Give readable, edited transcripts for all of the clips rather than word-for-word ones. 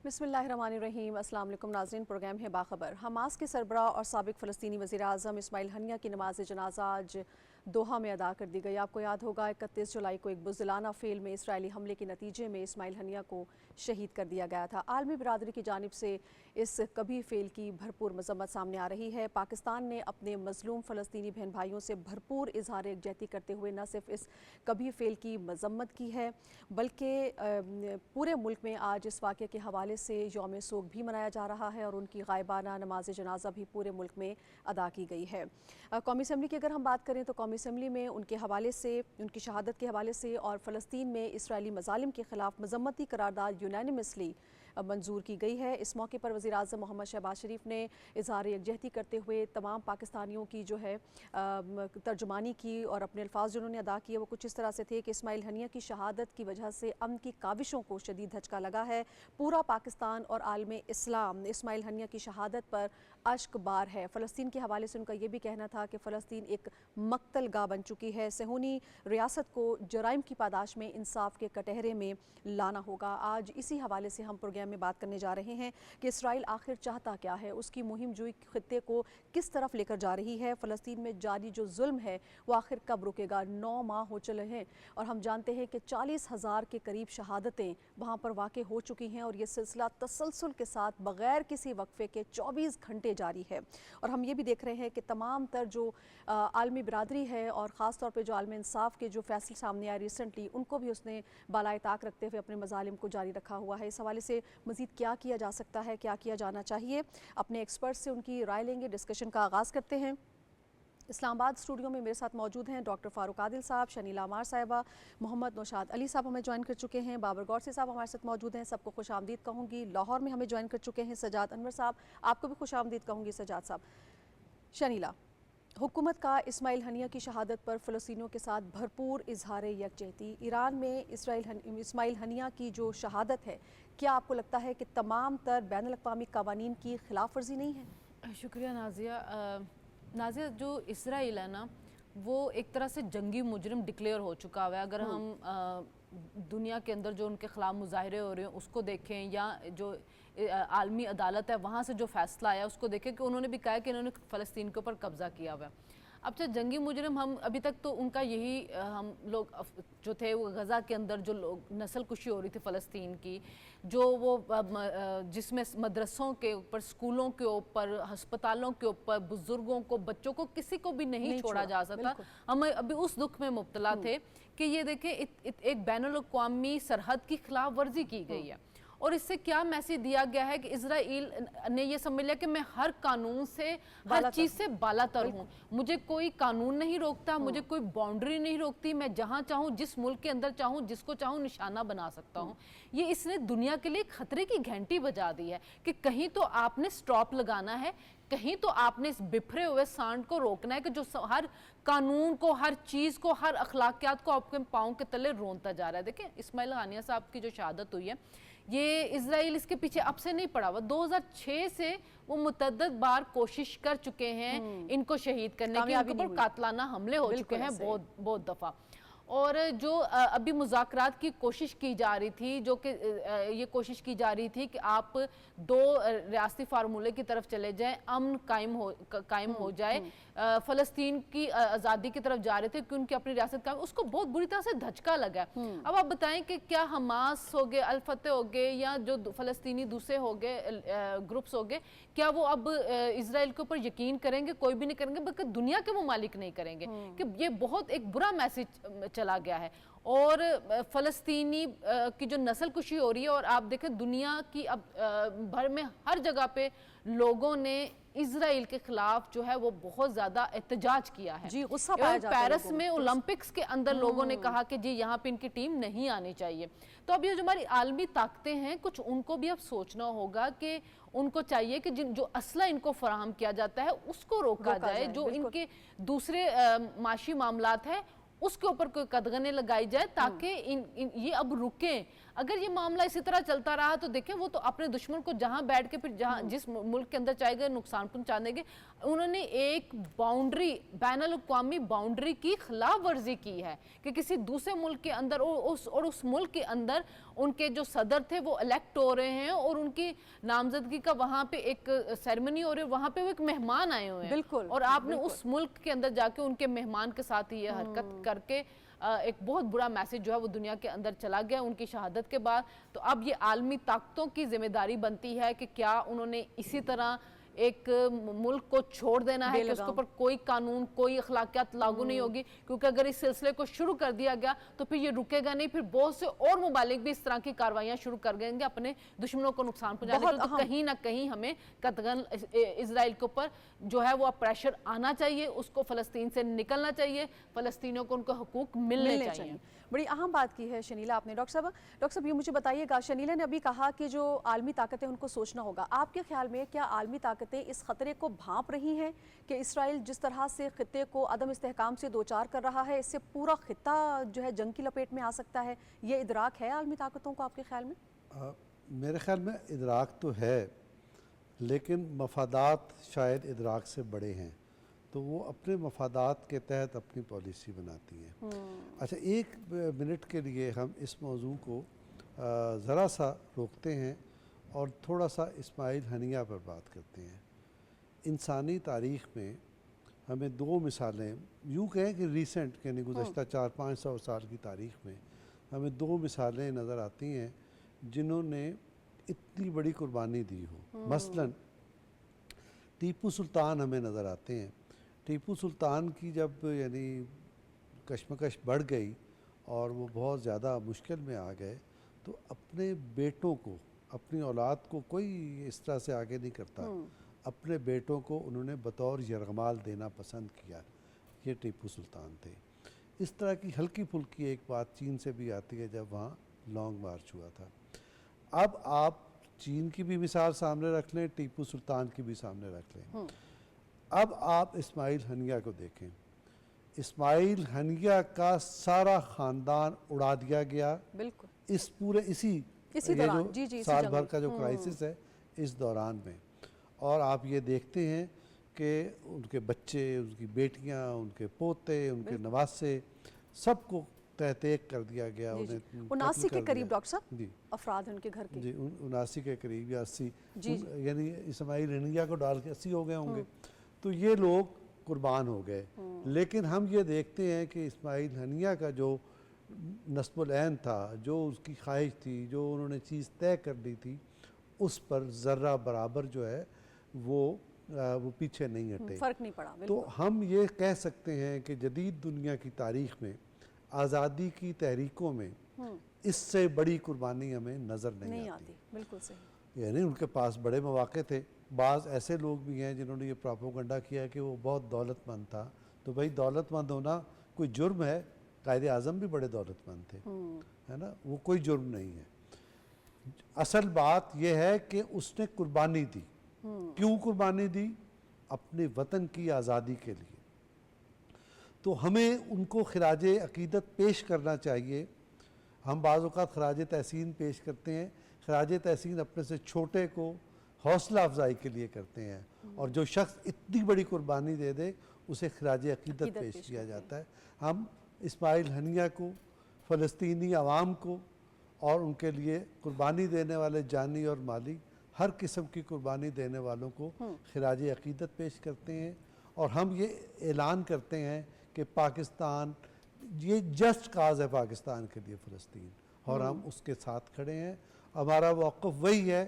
बिस्मिल्लाहिर्रहमानिर्रहीम। अस्सलाम वालेकुम नाज़रीन, प्रोग्राम है बाखबर। हमास के सरबराह और साबिक फ़लस्तीनी वज़ीर आज़म इस्माइल हनिया की नमाज जनाजा आज दोहा में अदा कर दी गई। आपको याद होगा 31 जुलाई को एक बुज़दिलाना फ़ेल में इसराइली हमले के नतीजे में इस्माइल हनिया को शहीद कर दिया गया था। आलमी बिरादरी की जानिब से इस कभी फ़ेल की भरपूर मज़म्मत सामने आ रही है। पाकिस्तान ने अपने मज़लूम फ़लस्तीनी बहन भाइयों से भरपूर इजहार यकजहती करते हुए न सिर्फ इस कभी फ़ेल की मज़म्मत की है बल्कि पूरे मुल्क में आज इस वाक़े के हवाले से यौम सोग भी मनाया जा रहा है और उनकी गायबाना नमाज जनाजा भी पूरे मुल्क में अदा की गई है। कौमी असम्बली की अगर हम बात करें तो कौमी असम्बली में उनके हवाले से, उनकी शहादत के हवाले से और फ़लस्तीन में इसराइली मज़ालिम के ख़िलाफ़ मज़म्मती करारदाद यूनानिमसली मंजूर की गई है। इस मौके पर वज़ीर आज़म मोहम्मद शहबाज शरीफ ने इज़हार यकजहती करते हुए तमाम पाकिस्तानियों की जो है तर्जुमानी की और अपने अल्फाज जिन्होंने अदा किए वो कुछ इस तरह से थे कि इस्माइल हनिया की शहादत की वजह से अमन की काविशों को शदीद धचका लगा है। पूरा पाकिस्तान और आलम इस्लाम इस्माइल हनिया की शहादत पर अश्क बार है। फ़लस्तीन के हवाले से उनका ये भी कहना था कि फ़लस्तीन एक मक्तल गाह बन चुकी है। सहूनी रियासत को जराइम की पादाश में इंसाफ के कटहरे में लाना होगा। आज इसी हवाले से हम प्रोग्राम में बात करने जा रहे हैं कि इसराइल आखिर चाहता क्या है, उसकी मुहिम जुई खित्ते को किस तरफ लेकर जा रही है, फ़लस्तीन में जारी जो जुल्म है वो आखिर कब रुकेगा। 9 माह हो चले हैं और हम जानते हैं कि 40,000 के करीब शहादतें वहाँ पर वाक़ हो चुकी हैं और ये सिलसिला तसलसल के साथ बग़ैर किसी वक्फे के 24 घंटे जारी है। और हम ये भी देख रहे हैं कि तमाम तर जो आलमी बिरादरी है और ख़ास तौर पे जो आलम इंसाफ के जो फैसले सामने आए रिसेंटली, उनको भी उसने बालाए ताक रखते हुए अपने मज़ालिम को जारी रखा हुआ है। इस हवाले से मज़ीद क्या किया जा सकता है, क्या किया जाना चाहिए, अपने एक्सपर्ट से उनकी राय लेंगे। डिस्कशन का आगाज़ करते हैं। इस्लामाबाद स्टूडियो में मेरे साथ मौजूद हैं डॉक्टर फ़ारूक आदिल साहब, शनीला अमार साहिबा, मोहम्मद नौशाद अली साहब हमें ज्वाइन कर चुके हैं, बाबर गौरसी साहब हमारे साथ मौजूद हैं, सबको खुश आमदीद कहूँगी। लाहौर में हमें ज्वाइन कर चुके हैं सजाद अनवर साहब, आपको भी खुश आमदीद कहूँगी सजाद साहब। शनीला, हुकूमत का इस्माइल हनिया की शहादत पर फ़लस्तीनियों के साथ भरपूर इजहार यकजहती। ईरान में इस्माइल हनिया की जो शहादत है, क्या आपको लगता है कि तमाम तर बैनुल अक़वामी क़वानीन की खिलाफ वर्जी नहीं है? शुक्रिया नाज़िया, जो इसराइल है ना वो एक तरह से जंगी मुजरिम डिक्लेयर हो चुका हुआ है। अगर हम दुनिया के अंदर जो उनके ख़िलाफ़ मुजाहरे हो रहे हैं उसको देखें या जो आलमी अदालत है वहाँ से जो फ़ैसला आया उसको देखें कि उन्होंने भी कहा है कि इन्होंने फ़लस्तीन के ऊपर कब्ज़ा किया हुआ है। अब चाहे जंगी मुजरिम, हम अभी तक तो उनका यही हम लोग जो थे वो गज़ा के अंदर जो लोग नस्ल कुशी हो रही थी फ़लस्तीन की, जो वो जिसमें मदरसों के ऊपर, स्कूलों के ऊपर, हस्पतालों के ऊपर, बुज़ुर्गों को, बच्चों को, किसी को भी नहीं छोड़ा जा सकता। हम अभी उस दुख में मुब्तला थे कि ये देखें एक बैनुल अक़वामी सरहद की खिलाफ वर्जी की गई है और इससे क्या मैसेज दिया गया है कि इजराइल ने ये समझ लिया कि मैं हर कानून से, हर चीज़ से बालातर हूँ, मुझे कोई कानून नहीं रोकता, मुझे कोई बाउंड्री नहीं रोकती, मैं जहाँ चाहूँ, जिस मुल्क के अंदर चाहूँ, जिसको चाहूँ निशाना बना सकता हूँ। ये इसने दुनिया के लिए खतरे की घंटी बजा दी है कि कहीं तो आपने स्टॉप लगाना है, कहीं तो आपने इस बिखरे हुए सांड को रोकना है कि जो हर कानून को, हर चीज़ को, हर अखलाकियात को आपके पाँव के तले रोनता जा रहा है। देखें, इस्माइल हनिया साहब की जो शहादत हुई है, ये इजराइल इसके पीछे अब से नहीं पड़ा हुआ। 2006 से वो मुतअद्दिद बार कोशिश कर चुके हैं इनको शहीद करने की, इनके ऊपर कातलाना हमले हो चुके हैं बहुत दफ़ा। और जो अभी मुज़ाकरात की कोशिश की जा रही थी, जो कि ये कोशिश की जा रही थी कि आप 2 रियासती फार्मूले की तरफ चले जाएं, अमन कायम हो जाए, फ़लस्तीन की आज़ादी की तरफ जा रहे थे कि उनकी अपनी रियासत कायम, उसको बहुत बुरी तरह से धचका लगा। अब आप बताएं कि क्या हमास हो गए, अल फतह हो गए या जो फ़लस्तीनी दूसरे हो गए ग्रुप्स हो गए, क्या वो अब इसराइल के ऊपर यकीन करेंगे? कोई भी नहीं करेंगे, बल्कि दुनिया के ममालिक नहीं करेंगे। कि ये बहुत एक बुरा मैसेज चला गया है और फ़लस्तीनी की जो नस्ल कुशी हो रही है, और आप देखें दुनिया की अब भर में हर जगह पे लोगों ने इजराइल के खिलाफ जो है वो बहुत ज्यादा एहतजाज किया है। जी, गुस्सा पाया जाता है। पेरिस में ओलंपिक्स के अंदर लोगों ने कहा कि जी यहाँ पे इनकी टीम नहीं आनी चाहिए। तो अब ये जो हमारी आलमी ताकतें हैं, कुछ उनको भी अब सोचना होगा कि उनको चाहिए कि जो असला इनको फराहम किया जाता है उसको रोका जाए, जो इनके दूसरे माशी मामलात है उसके ऊपर कोई कदगने लगाई जाए ताकि ये अब रुके। अगर ये मामला इसी तरह चलता रहा तो देखें वो तो अपने दुश्मन को जहां बैठ के फिर जहां जिस मुल्क के अंदर चाहेगा नुकसान पहुंचाने के, उन्होंने एक बाउंड्री, बैनुल अक़वामी बाउंड्री की खिलाफ वर्जी की है कि किसी दूसरे मुल्क के अंदर और उस मुल्क के अंदर उनके जो सदर थे वो इलेक्ट हो रहे हैं और उनकी नामजदगी का वहां पे एक सेरेमनी हो रही है, वहां पे वो एक मेहमान आए हुए हैं। बिल्कुल, और आपने उस मुल्क के अंदर जाके उनके मेहमान के साथ ये हरकत करके एक बहुत बुरा मैसेज जो है वो दुनिया के अंदर चला गया उनकी शहादत के बाद। तो अब ये आलमी ताकतों की जिम्मेदारी बनती है कि क्या उन्होंने इसी तरह एक मुल्क को छोड़ देना है कि उसके ऊपर कोई कानून, कोई अखलाकियात लागू नहीं होगी, क्योंकि अगर इस सिलसिले को शुरू कर दिया गया तो फिर ये रुकेगा नहीं, फिर बहुत से और मुमालिक भी इस तरह की कार्रवाइयां शुरू कर देंगे अपने दुश्मनों को नुकसान पहुंचाने के लिए। तो कहीं ना कहीं हमें कतगन इजराइल के ऊपर जो है वो प्रेशर आना चाहिए, उसको फ़लस्तीन से निकलना चाहिए, फ़लस्तीनियों को उनको हकूक मिलने चाहिए। बड़ी अहम बात की है शनीला आपने। डॉक्टर साहब ये मुझे बताइएगा, शनीला ने अभी कहा कि जो आलमी ताकतें उनको सोचना होगा, आपके ख्याल में क्या आलमी ताकतें इस खतरे को भांप रही हैं कि इसराइल जिस तरह से खित्ते को अदम इस्तेहकाम से दो चार कर रहा है, इससे पूरा खित्ता जो है जंग की लपेट में आ सकता है? ये इदराक है आलमी ताकतों को आपके ख्याल में? मेरे ख्याल में इदराक तो है, लेकिन मफादात शायद इदराक से बड़े हैं, तो वो अपने मफादात के तहत अपनी पॉलिसी बनाती हैं। अच्छा, एक मिनट के लिए हम इस मौजू को ज़रा सा रोकते हैं और थोड़ा सा इस्माइल हनिया पर बात करते हैं। इंसानी तारीख़ में हमें दो मिसालें, यूँ कहें कि रीसेंट यानी गुज़श्ता 400-500 साल की तारीख़ में हमें दो मिसालें नज़र आती हैं जिन्होंने इतनी बड़ी कुर्बानी दी हो। मसलन टीपू सुल्तान हमें नज़र आते हैं। टीपू सुल्तान की जब यानी कशमकश बढ़ गई और वो बहुत ज़्यादा मुश्किल में आ गए, तो अपने बेटों को, अपनी औलाद को कोई इस तरह से आगे नहीं करता, अपने बेटों को उन्होंने बतौर यरगमाल देना पसंद किया। ये टीपू सुल्तान थे। इस तरह की हल्की फुल्की एक बात चीन से भी आती है जब वहाँ लॉन्ग मार्च हुआ था। अब आप चीन की भी मिसाल सामने रख लें, टीपू सुल्तान की भी सामने रख लें। अब आप इस्माइल हनिया को देखें। इस्माइल हनिया का सारा ख़ानदान उड़ा दिया गया। बिल्कुल। इस पूरे इसी दौरान, जो साल भर का जो क्राइसिस है इस दौरान में, और आप ये देखते हैं कि उनके बच्चे, उनकी बेटियां, उनके पोते, उनके नवासे, सबको तहत कर दिया गया। 79 के करीब डॉक्टर साहब जी अफराद उनके घर के, जी 79 के करीब या 80, यानी इस्माइल हनिया को डाल के 80 हो गए होंगे। तो ये लोग कुर्बान हो गए। लेकिन हम ये देखते हैं कि इस्माइल हनिया का जो नस्बुल ऐन था, जो उसकी ख्वाहिश थी, जो उन्होंने चीज़ तय कर ली थी, उस पर ज़र्रा बराबर जो है वो पीछे नहीं हटे, फ़र्क नहीं पड़ा। तो हम ये कह सकते हैं कि जदीद दुनिया की तारीख़ में आज़ादी की तहरीकों में इससे बड़ी कुर्बानी हमें नज़र नहीं आती। बिल्कुल सही। यानी उनके पास बड़े मौक़े थे। बाज़ ऐसे लोग भी हैं जिन्होंने ये प्रोपेगेंडा किया कि वो बहुत दौलतमंद था। तो भाई दौलतमंद होना कोई जुर्म है? कायदे आज़म भी बड़े दौलतमंद थे, है ना, वो कोई जुर्म नहीं है। असल बात यह है कि उसने कुर्बानी दी। क्यों कुर्बानी दी? अपने वतन की आज़ादी के लिए। तो हमें उनको खिराज अकीदत पेश करना चाहिए। हम बाज़ औक़ात खराज तहसीन पेश करते हैं। खराज तहसीन अपने से छोटे को हौसला अफजाई के लिए करते हैं, और जो शख्स इतनी बड़ी कुर्बानी दे दे उसे खराज अकीदत पेश किया जाता है। हम इस्माइल हनिया को, फ़लस्तीनी आवाम को और उनके लिए कुर्बानी देने वाले जानी और माली हर किस्म की कुर्बानी देने वालों को खराज अकीदत पेश करते हैं। और हम ये ऐलान करते हैं कि पाकिस्तान, ये जस्ट काज है पाकिस्तान के लिए फ़लस्तीन, और हम उसके साथ खड़े हैं। हमारा मौक़िफ़ वही है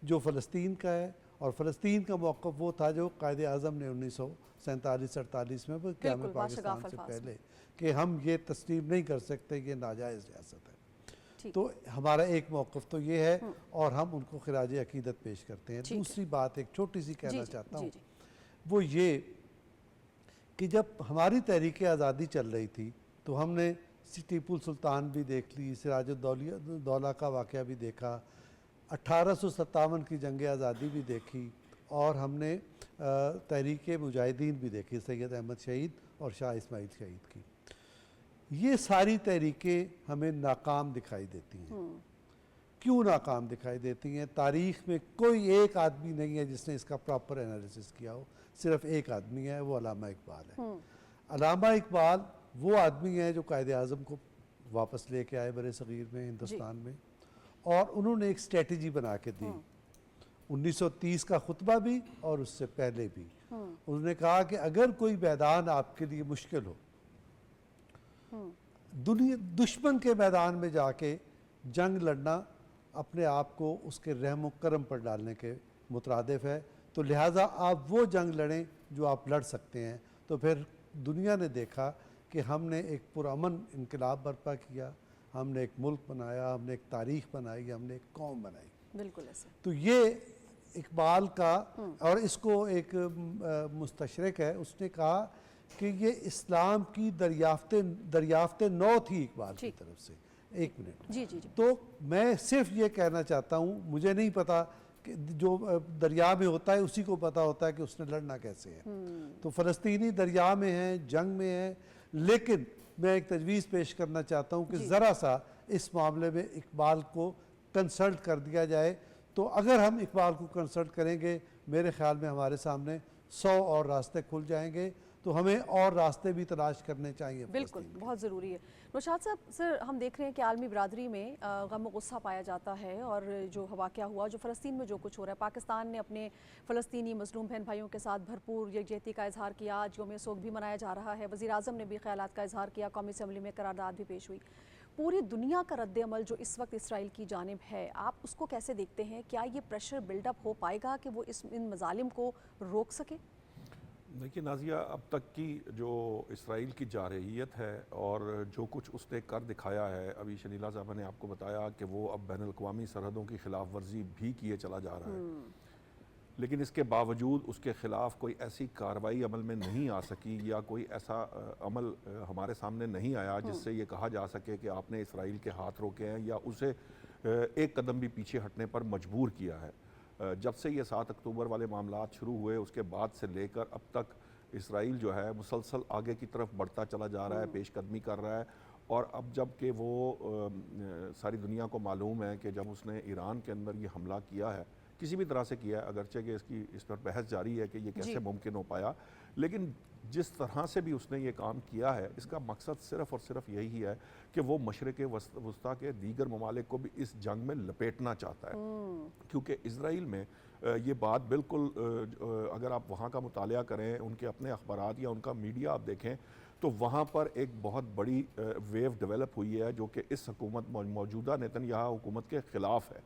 जो फ़लस्तीन का है, और फ़लस्तीन का मौक़िफ़ वो था जो कायदे आज़म ने 1947-48 में क़याम पाकिस्तान से पहले, कि हम ये तस्लीम नहीं कर सकते कि नाजायज़ रियासत है। तो हमारा एक मौक़िफ़ तो ये है, और हम उनको खिराज अकीदत पेश करते हैं। दूसरी बात एक छोटी सी कहना चाहता हूँ, वो ये कि जब हमारी तहरीक आज़ादी चल रही थी तो हमने टीपू सुल्तान भी देख ली, सिराजुद्दौला का वाक़या भी देखा, 1857 की जंग आज़ादी भी देखी, और हमने तहरीक मुजाहिदीन भी देखी, सैयद अहमद शहीद और शाह इस्माइल शहीद की। ये सारी तहरीकें हमें नाकाम दिखाई देती हैं। क्यों नाकाम दिखाई देती हैं? तारीख़ में कोई एक आदमी नहीं है जिसने इसका प्रॉपर एनालिसिस किया हो, सिर्फ एक आदमी है, वो अल्लामा इकबाल है। अल्लामा इकबाल वो आदमी है जो कायदे आज़म को वापस लेके आए बरे सग़ीर में, हिंदुस्तान में, और उन्होंने एक स्ट्रेटजी बना के दी 1930 का खुतबा भी और उससे पहले भी। उन्होंने कहा कि अगर कोई मैदान आपके लिए मुश्किल हो, दुनिया दुश्मन के मैदान में जाके जंग लड़ना अपने आप को उसके रहम करम पर डालने के मुतरादिफ है, तो लिहाजा आप वो जंग लड़ें जो आप लड़ सकते हैं। तो फिर दुनिया ने देखा कि हमने एक पुरअमन इनकलाब बर्पा किया, हमने एक मुल्क बनाया, हमने एक तारीख़ बनाई, हमने एक कौम बनाई। बिल्कुल ऐसे। तो ये इकबाल का, और इसको एक मुस्तशरक है, उसने कहा कि ये इस्लाम की दरियाफ्त नौ थी इकबाल की तरफ से। एक मिनट जी जी जी। तो मैं सिर्फ ये कहना चाहता हूँ, मुझे नहीं पता कि जो दरिया में होता है उसी को पता होता है कि उसने लड़ना कैसे है। तो फ़लस्तीनी दरिया में है, जंग में है, लेकिन मैं एक तजवीज़ पेश करना चाहता हूँ कि ज़रा सा इस मामले में इकबाल को कंसल्ट कर दिया जाए। तो अगर हम इकबाल को कंसल्ट करेंगे, मेरे ख़्याल में हमारे सामने 100 और रास्ते खुल जाएंगे। तो हमें और रास्ते भी तलाश करने चाहिए। बिल्कुल, बहुत ज़रूरी है। नौशाद साहब, सर हम देख रहे हैं कि आलमी बिरादरी में गम और गुस्सा पाया जाता है, और जो वाक़या हुआ, जो फ़लस्तीन में जो कुछ हो रहा है, पाकिस्तान ने अपने फ़लस्तीनी मज़लूम बहन भाइयों के साथ भरपूर यकजहती का इजहार किया। आज यौम सोग भी मनाया जा रहा है। वज़ीर आज़म ने भी ख़यालात का इजहार किया, कौमी असम्बली में करारदाद भी पेश हुई। पूरी दुनिया का रद्द अमल जो इस वक्त इसराइल की जानिब है, आप उसको कैसे देखते हैं? क्या ये प्रेशर बिल्डअप हो पाएगा कि वो इन मज़ालिम को रोक सके? देखिए नाज़िया, अब तक की जो इसराइल की जारहियत है और जो कुछ उसने कर दिखाया है, अभी शनीला साहबा ने आपको बताया कि वो अब बैन अल-अक़वामी सरहदों की खिलाफ वर्जी भी किए चला जा रहा है, लेकिन इसके बावजूद उसके ख़िलाफ़ कोई ऐसी कार्रवाई अमल में नहीं आ सकी, या कोई ऐसा अमल हमारे सामने नहीं आया जिससे ये कहा जा सके कि आपने इसराइल के हाथ रोके हैं या उसे एक कदम भी पीछे हटने पर मजबूर किया है। जब से ये 7 अक्टूबर वाले मामलात शुरू हुए, उसके बाद से लेकर अब तक इसराइल जो है मुसलसल आगे की तरफ बढ़ता चला जा रहा है, पेशकदमी कर रहा है। और अब जब कि वो सारी दुनिया को मालूम है कि जब उसने ईरान के अंदर ये हमला किया है, किसी भी तरह से किया है, अगरचे कि इस पर बहस जारी है कि ये कैसे मुमकिन हो पाया, लेकिन जिस तरह से भी उसने ये काम किया है, इसका मकसद सिर्फ़ और सिर्फ यही है कि वो मशरिक़ वस्ता के दीगर ममालिक को भी इस जंग में लपेटना चाहता है। क्योंकि इज़राइल में ये बात बिल्कुल, अगर आप वहाँ का मुतालिया करें, उनके अपने अखबारात या उनका मीडिया आप देखें, तो वहाँ पर एक बहुत बड़ी वेव डेवलप हुई है जो कि इस हुकूमत, मौजूदा नेतन्याहू हुकूमत के ख़िलाफ़ है।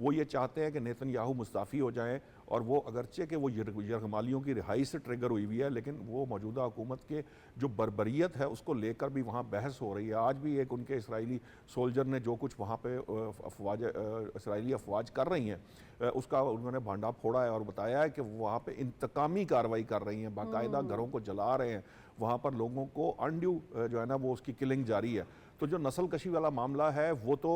वो ये चाहते हैं कि नेतन्याहू मुस्ताफ़ी हो जाएं, और वो अगरचे कि वो यरगमालियों की रिहाई से ट्रिगर हुई हुई है, लेकिन वो मौजूदा हुकूमत के जो बर्बरियत है उसको लेकर भी वहाँ बहस हो रही है। आज भी एक उनके इसराइली सोल्जर ने जो कुछ वहाँ पे इसराइली अफवाज कर रही हैं, उसका उन्होंने भांडा फोड़ा है और बताया है कि वो वहाँ पे इंतकामी कार्रवाई कर रही हैं, बाकायदा घरों को जला रहे हैं, वहाँ पर लोगों को अनड्यू जो है ना वो उसकी किलिंग जारी है। तो जो नस्ल कशी वाला मामला है वो तो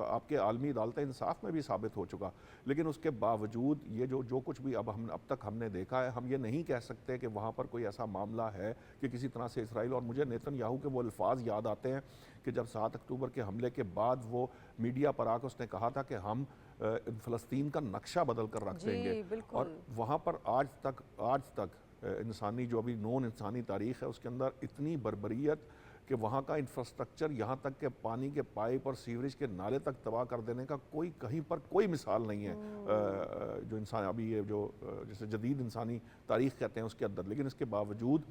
आपके आलमी अदालत इंसाफ में भी साबित हो चुका, लेकिन उसके बावजूद ये जो कुछ भी अब तक हमने देखा है, हम ये नहीं कह सकते कि वहाँ पर कोई ऐसा मामला है कि किसी तरह से इसराइल। और मुझे नेतन्याहू के वो अल्फाज याद आते हैं कि जब 7 अक्टूबर के हमले के बाद वो मीडिया पर आकर उसने कहा था कि हम फ़लस्तीन का नक्शा बदल कर रख देंगे, और वहाँ पर आज तक इंसानी जो अभी नॉन इंसानी तारीख़ है उसके अंदर इतनी बर्बरियत कि वहाँ का इंफ्रास्ट्रक्चर, यहाँ तक के पानी के पाइप और सीवरेज के नाले तक तबाह कर देने का कहीं पर कोई मिसाल नहीं है जो इंसान अभी ये जो जैसे जदीद इंसानी तारीख़ कहते हैं उसके अंदर। लेकिन इसके बावजूद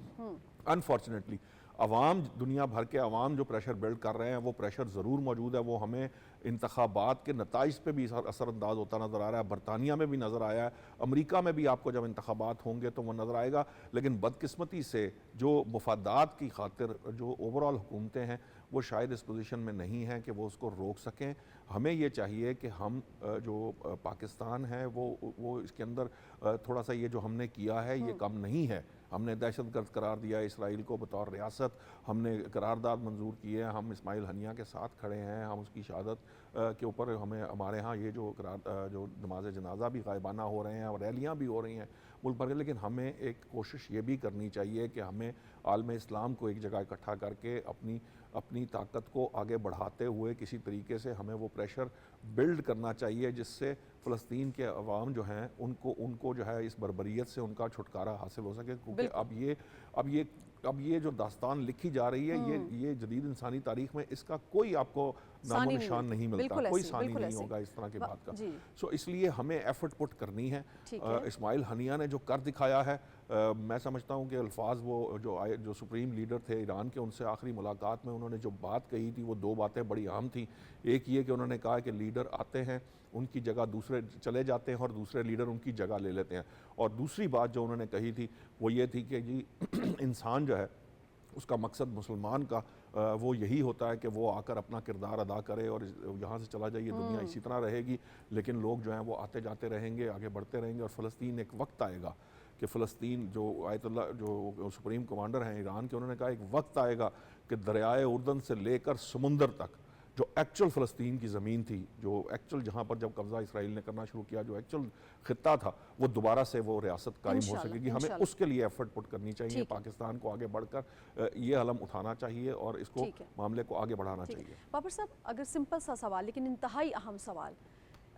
अनफॉर्चुनेटली अवाम, दुनिया भर के अवाम जो प्रेशर बिल्ड कर रहे हैं, वो प्रेशर ज़रूर मौजूद है। वो हमें इंतखाबात के नताइज पे भी असरअंदाज होता नज़र आ रहा है, बरतानिया में भी नज़र आया है, अमेरिका में भी आपको जब इंतखाबात होंगे तो वो नज़र आएगा। लेकिन बदकिस्मती से जो मुफादात की खातिर जो ओवरऑल हुकूमतें हैं वो शायद इस पोजीशन में नहीं हैं कि वो उसको रोक सकें। हमें ये चाहिए कि हम जो पाकिस्तान है वो इसके अंदर थोड़ा सा ये जो हमने किया है ये कम नहीं है। हमने दहशतगर्द करार दिया इजराइल को बतौर रियासत, हमने करारदाद मंजूर की है, हम इस्माइल हनिया के साथ खड़े हैं, हम उसकी शहादत के ऊपर हमारे यहाँ ये जो नमाज जनाजा भी गायबाना हो रहे हैं और रैलियाँ भी हो रही हैं मुल्क भर के। लेकिन हमें एक कोशिश ये भी करनी चाहिए कि हमें आलम इस्लाम को एक जगह इकट्ठा करके अपनी अपनी ताकत को आगे बढ़ाते हुए किसी तरीके से हमें वो प्रेशर बिल्ड करना चाहिए जिससे फ़लस्तीन के अवाम जो हैं उनको जो है इस बर्बरियत से उनका छुटकारा हासिल हो सके, क्योंकि अब ये जो दास्तान लिखी जा रही है ये जदीद इंसानी तारीख में इसका कोई आपको नामो निशान नहीं मिलता, कोई सानी नहीं होगा इस तरह की बात का। सो इसलिए हमें एफर्ट पुट करनी है। इस्माइल हनिया ने जो कर दिखाया है, मैं समझता हूँ कि अल्फाज वो जो सुप्रीम लीडर थे ईरान के, उनसे आखिरी मुलाकात में उन्होंने जो बात कही थी वो दो बातें बड़ी अहम थी। एक ये कि उन्होंने कहा कि लीडर आते हैं, उनकी जगह दूसरे चले जाते हैं और दूसरे लीडर उनकी जगह ले लेते हैं। और दूसरी बात जो उन्होंने कही थी वो ये थी कि जी इंसान जो है उसका मकसद मुसलमान का वो यही होता है कि वो आकर अपना किरदार अदा करे और यहाँ से चला जाइए, दुनिया इसी तरह रहेगी, लेकिन लोग जो हैं वो आते जाते रहेंगे, आगे बढ़ते रहेंगे। और फ़लस्तीन एक वक्त आएगा कि फ़लस्तीन जो आयतुल्लाह जो सुप्रीम कमांडर हैं ईरान के, उन्होंने कहा एक वक्त आएगा कि दरियाए उर्दन से लेकर समुंदर तक जो एक्चुअल फ़लस्तीन की ज़मीन थी, जो एक्चुअल जहाँ पर जब कब्ज़ा इसराइल ने करना शुरू किया, जो एक्चुअल ख़ित्ता था, वो दोबारा से वो रियासत कायम हो सकेगी। हमें उसके लिए एफर्ट पुट करनी चाहिए, पाकिस्तान को आगे बढ़कर ये अलम उठाना चाहिए और इसको मामले को आगे बढ़ाना चाहिए। बाबर साहब, अगर सिंपल सा सवाल लेकिन इंतहाई अहम सवाल,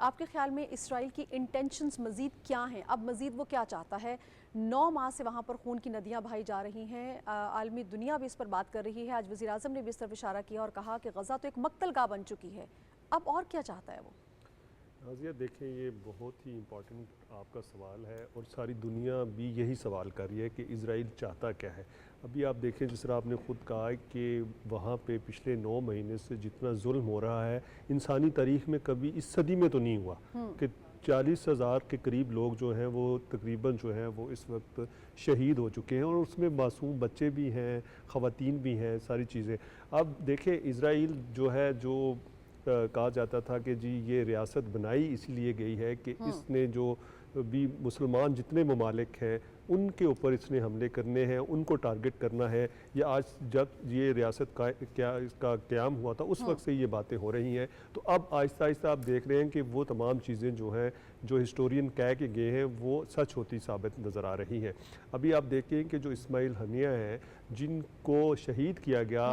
आपके ख्याल में इसराइल की इंटेंशंस मज़ीद क्या हैं? अब मज़ीद वो क्या चाहता है? 9 माह से वहाँ पर खून की नदियाँ बहाई जा रही हैं, आलमी दुनिया भी इस पर बात कर रही है। आज वज़ीर आज़म ने भी इस तरफ इशारा किया और कहा कि गज़ा तो एक मक्तलगाह बन चुकी है, अब और क्या चाहता है वो? नाज़िया, देखें, ये बहुत ही इम्पॉर्टेंट आपका सवाल है और सारी दुनिया भी यही सवाल कर रही है कि इज़राइल चाहता क्या है। अभी आप देखें, जिस तरह आपने ख़ुद कहा है कि वहाँ पे पिछले 9 महीने से जितना जुल्म हो रहा है इंसानी तारीख़ में कभी इस सदी में तो नहीं हुआ कि 40,000 के करीब लोग जो हैं वो तकरीबन जो हैं वो इस वक्त शहीद हो चुके हैं और उसमें मासूम बच्चे भी हैं, ख़वातीन भी हैं, सारी चीज़ें। अब देखें, इज़राइल जो है, जो कहा जाता था कि जी ये रियासत बनाई इसलिए गई है कि इसने जो भी मुसलमान जितने ममालिक हैं उनके ऊपर इसने हमले करने हैं, उनको टारगेट करना है। या आज जब ये रियासत का इसका क़याम हुआ था उस वक्त से ये बातें हो रही हैं। तो अब आहिस्ता आहिस्ता आप देख रहे हैं कि वो तमाम चीज़ें जो हैं, जो हिस्टोरियन कह के गए हैं, वो सच होती साबित नज़र आ रही हैं। अभी आप देखें कि जो इस्माइल हनिया हैं, जिनको शहीद किया गया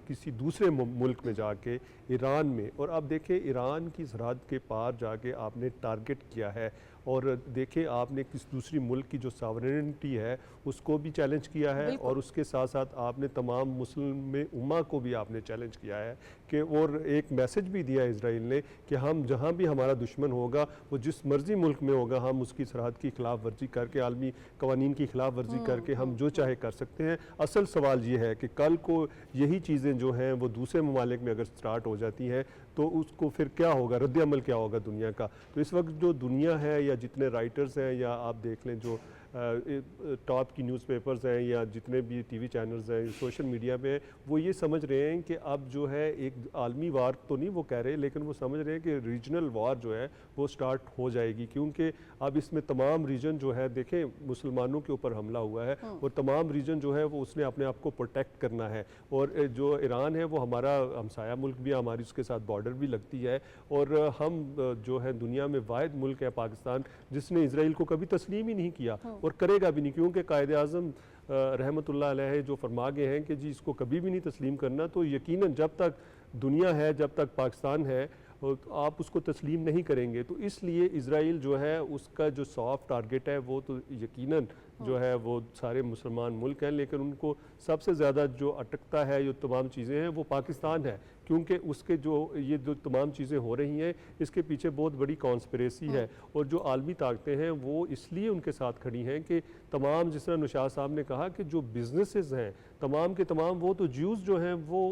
किसी दूसरे मुल्क में जाके, ईरान में, और आप देखें ईरान की सरहद के पार जाके आपने टारगेट किया है और देखें आपने किस दूसरी मुल्क की जो सॉवरेनिटी है उसको भी चैलेंज किया है और उसके साथ साथ आपने तमाम मुस्लिम उम्मा को भी आपने चैलेंज किया है कि, और एक मैसेज भी दिया इजराइल ने कि हम जहाँ भी हमारा दुश्मन होगा, वो जिस मर्जी मुल्क में होगा, हम उसकी सरहद की खिलाफ वर्जी करके, आलमी कवानीन की खिलाफ वर्जी करके हम जो चाहे कर सकते हैं। असल सवाल ये है कि कल को यही चीज़ें जो हैं वो दूसरे ममालिक में अगर स्टार्ट हो जाती हैं तो उसको फिर क्या होगा, रद्द-ए-अमल क्या होगा दुनिया का। तो इस वक्त जो दुनिया है या जितने राइटर्स हैं या आप देख लें जो टॉप की न्यूज़पेपर्स हैं या जितने भी टीवी चैनल्स हैं, सोशल मीडिया पे, वो ये समझ रहे हैं कि अब जो है एक आलमी वार तो नहीं वो कह रहे, लेकिन वो समझ रहे हैं कि रीजनल वार जो है वो स्टार्ट हो जाएगी, क्योंकि अब इसमें तमाम रीजन जो है, देखें मुसलमानों के ऊपर हमला हुआ है और तमाम रीजन जो है वो उसने अपने आप को प्रोटेक्ट करना है। और जो ईरान है वो हमारा हमसाया मुल्क भी है, हमारी उसके साथ बॉर्डर भी लगती है और हम जो है दुनिया में वाहिद मुल्क है पाकिस्तान जिसने इजराइल को कभी तस्लीम ही नहीं किया और करेगा भी नहीं, क्योंकि कायदे आज़म रहमतुल्लाह अलैह जो फरमा गए हैं कि जी इसको कभी भी नहीं तस्लीम करना। तो यकीनन जब तक दुनिया है, जब तक पाकिस्तान है, आप उसको तस्लीम नहीं करेंगे। तो इसलिए इजराइल जो है उसका जो सॉफ्ट टारगेट है वो तो यकीनन जो है वो सारे मुसलमान मुल्क हैं, लेकिन उनको सबसे ज़्यादा जो अटकता है, जो तमाम चीज़ें हैं, वो पाकिस्तान है, क्योंकि उसके जो ये जो तमाम चीज़ें हो रही हैं इसके पीछे बहुत बड़ी कॉन्स्पिरेसी है और जो आलमी ताकतें हैं वो इसलिए उनके साथ खड़ी हैं कि तमाम, जिस तरह निशात साहब ने कहा कि जो बिजनेसेस हैं तमाम के तमाम, वो तो ज्यूज़ जो हैं वो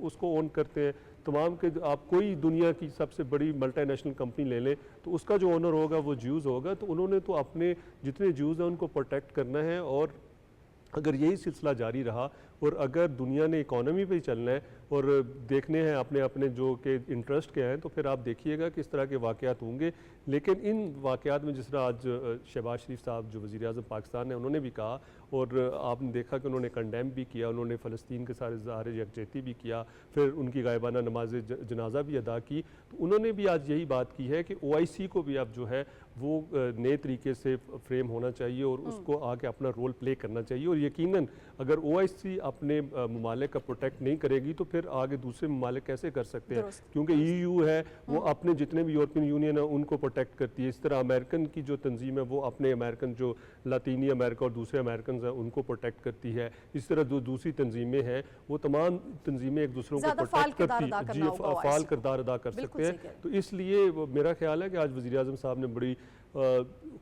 उसको ओन करते हैं। तमाम के आप कोई दुनिया की सबसे बड़ी मल्टीनेशनल कंपनी ले लें तो उसका जो ओनर होगा वो ज्यूज़ होगा। तो उन्होंने तो अपने जितने ज्यूज़ हैं उनको प्रोटेक्ट करना है और अगर यही सिलसिला जारी रहा और अगर दुनिया ने इकॉनमी पे ही चलना है और देखने हैं अपने अपने जो के इंटरेस्ट के हैं, तो फिर आप देखिएगा किस तरह के वाक़यात होंगे। लेकिन इन वाक़यात में जिस तरह आज शहबाज शरीफ साहब जो वज़ीर आज़म पाकिस्तान है उन्होंने भी कहा और आपने देखा कि उन्होंने कंडेम भी किया, उन्होंने फ़लस्तीन के सारे इज़हार यकजहती भी किया, फिर उनकी गायबाना नमाज जनाजा भी अदा की। तो उन्होंने भी आज यही बात की है कि OIC को भी अब जो है वो नए तरीके से फ्रेम होना चाहिए और उसको आके अपना रोल प्ले करना चाहिए। और यकीनन अगर OIC अपने ममालिक का प्रोटेक्ट नहीं करेगी तो फिर आगे दूसरे ममालिक कैसे कर सकते हैं, दुरुस्त, क्योंकि EU है वो अपने जितने भी यूरोपियन यूनियन है उनको प्रोटेक्ट करती है। इस तरह अमेरिकन की जो तंजीम है वो अपने अमेरिकन जो लातीनी अमेरिका और दूसरे अमेरिकन हैं उनको प्रोटेक्ट करती है। इस तरह जो दूसरी तंजीमें हैं वो तमाम तंजीमें एक दूसरों को ज़्यादा फाल प्रोटेक्ट किरदार करती अदा है। करना होगा फाल OIC किरदार अदा कर बिल्कुल सकते सही कह हैं। रहे तो इसलिए मेरा ख्याल है कि आज वज़ीर आज़म साहब ने बड़ी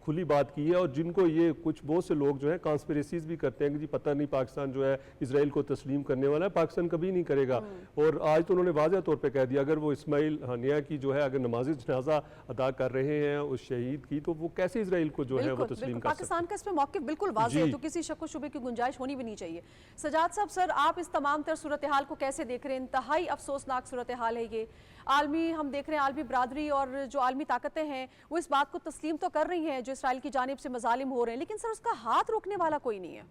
खुली बात की है, और जिनको ये कुछ बहुत से लोग जो है कॉन्स्पिरेसीज भी करते हैं कि जी पता नहीं पाकिस्तान जो है इजराइल को तस्लीम करने वाला है, पाकिस्तान कभी नहीं करेगा। और आज तो उन्होंने वाज़ह तौर पे कह दिया अगर वो इस्माइल हानिया की जो है अगर नमाज जनाजा अदा कर रहे हैं उस शहीद की, तो वो कैसे इजराइल को जो है वो बिल्कुल, तस्लीम बिल्कुल। कर सकते पाकिस्तान का इस पे मौक़िफ़ बिल्कुल वाज़ेह है, जी। तो किसी शक व शुबे की गुंजाइश होनी भी नहीं चाहिए। सजाद साहब, सर आप इस तमाम तर सूरत हाल को कैसे देख रहे हैं? इंतहाई अफसोसनाक सूरत हाल है ये। आलमी हम देख रहे हैं आलमी बरादरी और जो आलमी ताकतें हैं वो इस बात को तस्लीम तो कर रही हैं जो इसराइल की जानिब से मजालिम हो रहे हैं, लेकिन सर उसका हाथ रोकने वाला कोई नहीं है।